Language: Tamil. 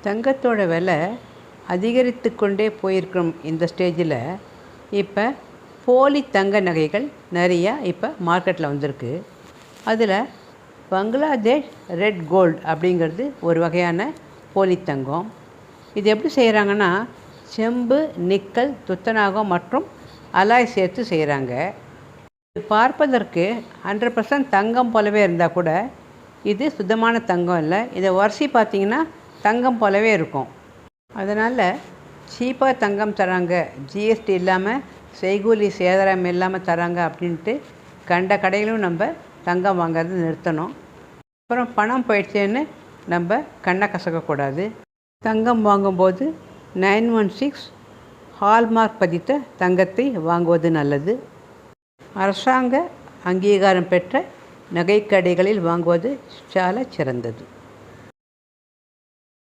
தங்கத்தோட விலை அதிகரித்து கொண்டே போயிருக்கும் இந்த ஸ்டேஜில் இப்போ போலி தங்க நகைகள் நிறையா இப்போ மார்க்கெட்டில் வந்திருக்கு. அதில் பங்களாதேஷ் ரெட் கோல்டு அப்படிங்கிறது ஒரு வகையான போலி தங்கம். இது எப்படி செய்கிறாங்கன்னா, செம்பு, நிக்கல், துத்தநாகம் மற்றும் அலாய் சேர்த்து செய்கிறாங்க. இது பார்ப்பதற்கு 100% தங்கம் போலவே இருந்தால் கூட இது சுத்தமான தங்கம் இல்லை. இதை உரசி பார்த்திங்கன்னா தங்கம் போலவே இருக்கும். அதனால் சீப்பாக தங்கம் தராங்க, ஜிஎஸ்டி இல்லாமல், செய்கூலி சேதாரம் இல்லாமல் தராங்க அப்படின்ட்டு கண்ட கடையிலும் நம்ம தங்கம் வாங்கிறது நிறுத்தணும். அப்புறம் பணம் போயிடுச்சேன்னு நம்ம கண்ணை கசக்கக்கூடாது. தங்கம் வாங்கும்போது 916 ஹால்மார்க் பதித்த தங்கத்தை வாங்குவது நல்லது. அரசாங்க அங்கீகாரம் பெற்ற நகைக்கடைகளில் வாங்குவது சால சிறந்தது.